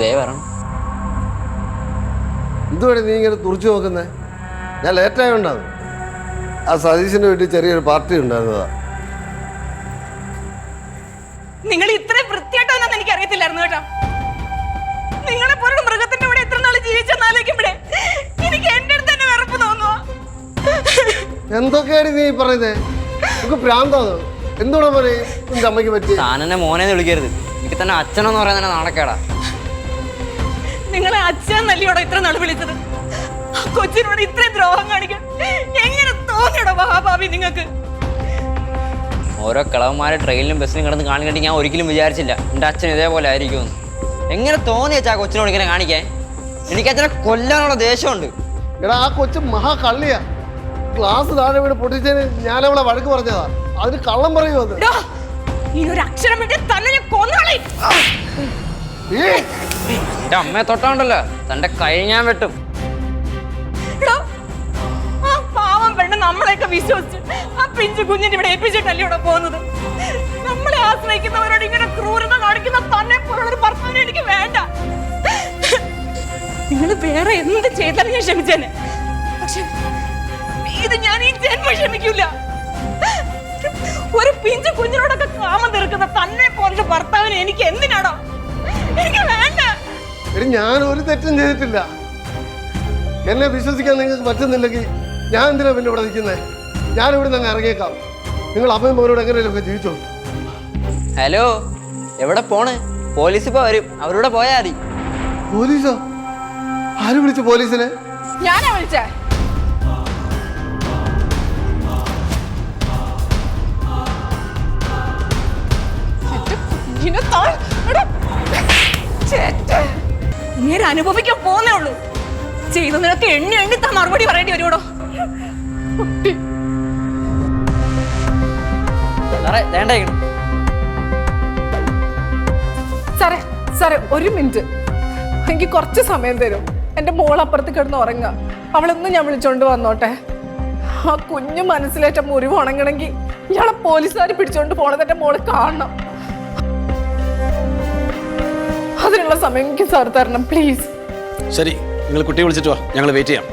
ദേ വരണം. എന്തുവേണ്ടി നീ ഇങ്ങനെ തുറച്ചു നോക്കുന്നേ? ഞാൻ ലേറ്റായോണ്ടാണ്. ആ സതീശിന്റെ വീട്ടിൽ ചെറിയൊരു പാർട്ടി ഉണ്ടായിരുന്നതാ. നിങ്ങൾ ഇത്രയും വൃത്തിയായിട്ടൊന്നും എനിക്ക് അറിയത്തില്ലായിരുന്നു കേട്ടോ. നിങ്ങളെ പോലുള്ള മൃഗത്തിന്റെ കൂടെ എത്ര നാൾ ജീവിച്ചെന്നാലോചിക്കുമ്പോഴേ എനിക്ക് എന്റെ അടുത്ത് തന്നെ വെറുപ്പ് തോന്നുവാ. എന്തൊക്കെയാണ് നീ പറയുന്നേ? നമുക്ക് ഭ്രാന്താണ്. എന്തുകൂടെ പോലെ നിന്റെ അമ്മയ്ക്ക് പറ്റി? താനെന്നെ മോനെന്ന് വിളിക്കരുത്. എനിക്ക് തന്നെ അച്ഛനെന്ന് പറയാൻ തന്നെ നാണക്കേടാ. നിങ്ങളെ അച്ഛൻ നല്ലിയോടെ ഇത്ര നാൾ വിളിച്ചത്? കൊച്ചിനോട് ഇത്രയും ദ്രോഹം കാണിക്കാൻ എങ്ങനെ തോന്നിയടോ മഹാഭാവി നിങ്ങൾക്ക്? ഓരോ കിളവന്മാരെ ട്രെയിനിലും ബസ്സിലും കിടന്ന് കാണിക്കണ്ടി ഞാൻ ഒരിക്കലും വിചാരിച്ചില്ല എൻ്റെ അച്ഛൻ ഇതേപോലെ ആയിരിക്കുമെന്ന്. എങ്ങനെ തോന്നി വെച്ചാ കൊച്ചിനോട് ഇങ്ങനെ കാണിക്കാൻ? എനിക്ക് അച്ഛനെ കൊല്ലാനുള്ള ദേഷ്യമുണ്ട്. എടാ, ആ കൊച്ചു മഹാ കള്ളിയാ. ക്ലാസ് താഴെ വീട് പൊട്ടിച്ചതിന് ഞാനവളെ വഴക്ക് പറഞ്ഞതാ. അതിന് കള്ളം പറയൂ. അത് ഈ ഒരു അക്ഷരം വേണ്ടി തന്നെ ഞാൻ കൊന്നാളെ. എൻ്റെ അമ്മയെ തൊട്ടാണ്ടല്ലോ തൻ്റെ കൈ ഞാൻ വെട്ടും. ആ പാവം പെണ്ണ് നമ്മളെയൊക്കെ വിശ്വസിച്ച് ആ പിഞ്ചു കുഞ്ഞിനെ ഇവിടെ ഏൽപ്പിച്ചിട്ടല്ലേ ഇവിടെ പോകുന്നത്? നമ്മളെ ആശ്രയിക്കുന്നവരോട് ഇങ്ങനെ ക്രൂരത കാണിക്കുന്ന തന്നെ പോലുള്ളൊരു ഭർത്താവിനെ എനിക്ക് വേണ്ട. നിങ്ങൾ വേറെ എന്ത് ചെയ്താലും ഞാൻ ക്ഷമിച്ചേനെ, പക്ഷെ ഇത് ഞാൻ ഈ ജന്മം ക്ഷമിക്കൂല. ഒരു പിഞ്ചു കുഞ്ഞിനോടൊക്കെ കാമം തീർക്കുന്ന തന്നെ പോലൊരു ഭർത്താവിനെ എനിക്ക് എന്തിനാണോ? എനിക്ക് വേണ്ട. ഞാൻ ഒരു തെറ്റും ചെയ്തിട്ടില്ല. എന്നെ വിശ്വസിക്കാൻ നിങ്ങൾക്ക് പറ്റുന്നില്ലെങ്കിൽ ഞാൻ എന്തിനാ പിന്നെ ഇവിടെ നിൽക്കുന്നത്? ഞാനിവിടെ നിന്ന് ഇറങ്ങിയേക്കാം. നിങ്ങൾ അമ്മയും മോനോട് എങ്ങനെയൊക്കെ ജീവിച്ചോ. ഹലോ, എവിടെ പോണ്? പോലീസ് ഇപ്പൊ വരും, അവരോട് പോയാ മതി. പോലീസോ? ആര് വിളിച്ചു പോലീസിനെ? ഞാനാ വിളിച്ചേ. ഇങ്ങനെ അനുഭവിക്കാൻ പോന്നേ ഉള്ളൂ. ചെയ്തതിനൊക്കെ എണ്ണി എണ്ണി താൻ മറുപടി പറയേണ്ടി വരുവോടോ. സാറേ സാറേ, ഒരു മിനിറ്റ്, എനിക്ക് കുറച്ച് സമയം തരും. എൻ്റെ മോൾ അപ്പുറത്ത് കിടന്ന് ഉറങ്ങുക. അവളൊന്നും ഞാൻ വിളിച്ചോണ്ട് വന്നോട്ടെ. ആ കുഞ്ഞു മനസ്സിലേറ്റ മുറിവ് ഉണങ്ങണമെങ്കിൽ ഇയാളെ പോലീസുകാർ പിടിച്ചോണ്ട് പോണത് എൻ്റെ മോള് കാണണം. അതിനുള്ള സമയം എനിക്ക് സാർ തരണം, പ്ലീസ്. ശരി, നിങ്ങൾ കുട്ടിയെ വിളിച്ചിട്ട് വാ, ഞങ്ങൾ വെയിറ്റ് ചെയ്യാം.